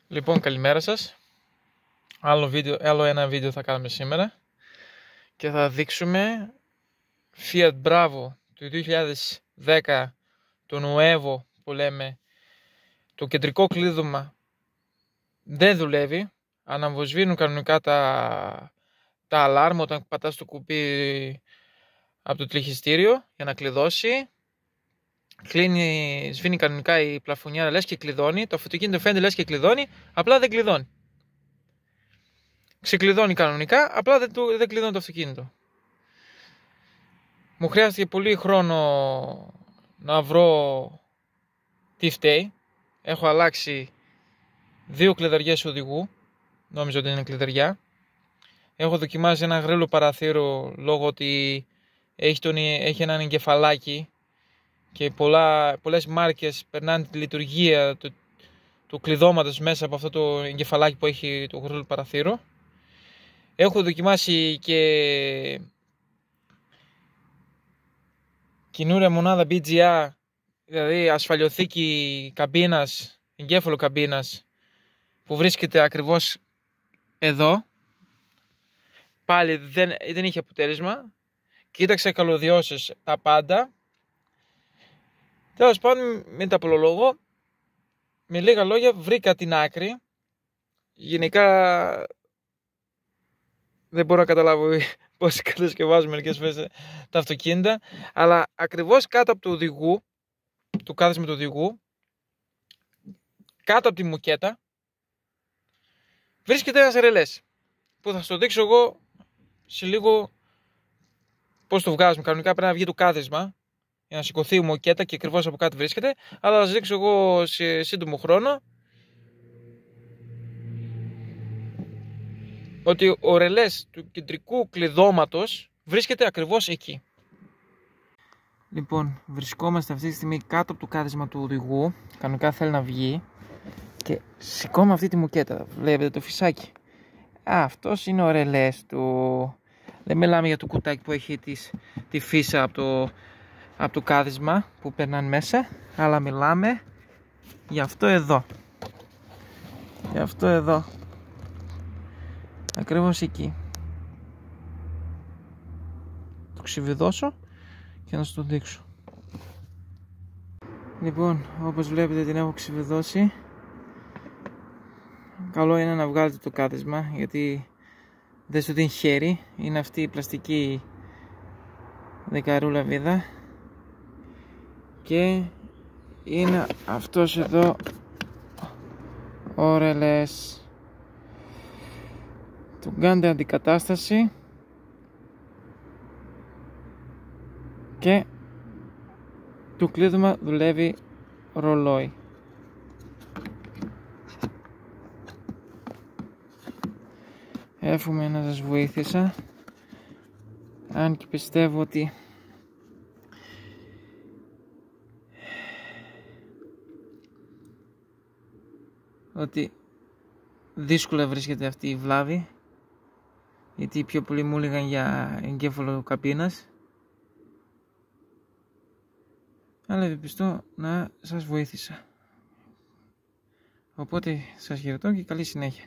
Λοιπόν, καλημέρα σας. Άλλο ένα βίντεο θα κάνουμε σήμερα και θα δείξουμε Fiat Bravo του 2010, το Nuevo που λέμε. Το κεντρικό κλείδωμα δεν δουλεύει, αναμβοσβήνουν κανονικά τα αλάρμ όταν πατάς το κουμπί από το τλιχιστήριο για να κλειδώσει. Σβήνει κανονικά η πλαφονιέρα, λες και κλειδώνει. Το αυτοκίνητο φαίνεται λες και κλειδώνει, απλά δεν κλειδώνει. Ξεκλειδώνει κανονικά, απλά δεν κλειδώνει το αυτοκίνητο. Μου χρειάστηκε πολύ χρόνο να βρω τι φταίει. Έχω αλλάξει 2 κλειδαριές οδηγού, νόμιζα ότι είναι κλειδαριά. Έχω δοκιμάσει ένα γρήλο παραθύρο λόγω ότι έχει έναν εγκεφαλάκι και πολλές μάρκες περνάνε τη λειτουργία του κλειδώματος μέσα από αυτό το εγκεφαλάκι που έχει το γρήλο παραθύρο. Έχω δοκιμάσει και καινούρια μονάδα BGA, δηλαδή ασφαλιοθήκη καμπίνας, εγκέφαλο καμπίνας, που βρίσκεται ακριβώς εδώ. Πάλι δεν είχε αποτέλεσμα. Κοίταξα καλωδιώσεις, τα πάντα. Τέλος πάντων, μην τα απολογώ, με λίγα λόγια βρήκα την άκρη. Γενικά δεν μπορώ να καταλάβω πώς κατασκευάζουν μερικές φορές τα αυτοκίνητα, αλλά ακριβώς κάτω από το οδηγού, το κάθισμα του οδηγού, κάτω από τη μουκέτα, βρίσκεται ένας ρελές, που θα σου δείξω εγώ σε λίγο πώς το βγάζουμε. Κανονικά πρέπει να βγει το κάθισμα για να σηκωθεί η μουκέτα και ακριβώς από κάτω βρίσκεται, αλλά θα σας δείξω εγώ σε σύντομο χρόνο ότι ο ρελές του κεντρικού κλειδώματος βρίσκεται ακριβώς εκεί. Λοιπόν, βρισκόμαστε αυτή τη στιγμή κάτω από το κάθισμα του οδηγού. Κανονικά θέλει να βγει και σηκώνουμε αυτή τη μουκέτα. Βλέπετε το φυσάκι. Αυτός είναι ο ρελές του. Δεν μιλάμε για το κουτάκι που έχει τη φύσα από το κάθισμα που περνάνε μέσα, αλλά μιλάμε για αυτό εδώ. Για αυτό εδώ. Ακριβώς εκεί. Το ξεβιδώσω και να σας το δείξω. Λοιπόν, όπως βλέπετε την έχω ξεβιδώσει. Καλό είναι να βγάλετε το κάθισμα, γιατί δεν σου δίνει χέρι. Είναι αυτή η πλαστική δεκαρούλα βίδα και είναι αυτός εδώ ο ρελές. Του κάνετε αντικατάσταση και το κλείδωμα δουλεύει ρολόι. Εύχομαι να σας βοήθησα, αν και πιστεύω ότι δύσκολα βρίσκεται αυτή η βλάβη, γιατί πιο πολλοί μου έλεγαν για εγκέφαλο καμπίνας, αλλά ευελπιστώ να σας βοήθησα. Οπότε σας χαιρετώ και καλή συνέχεια.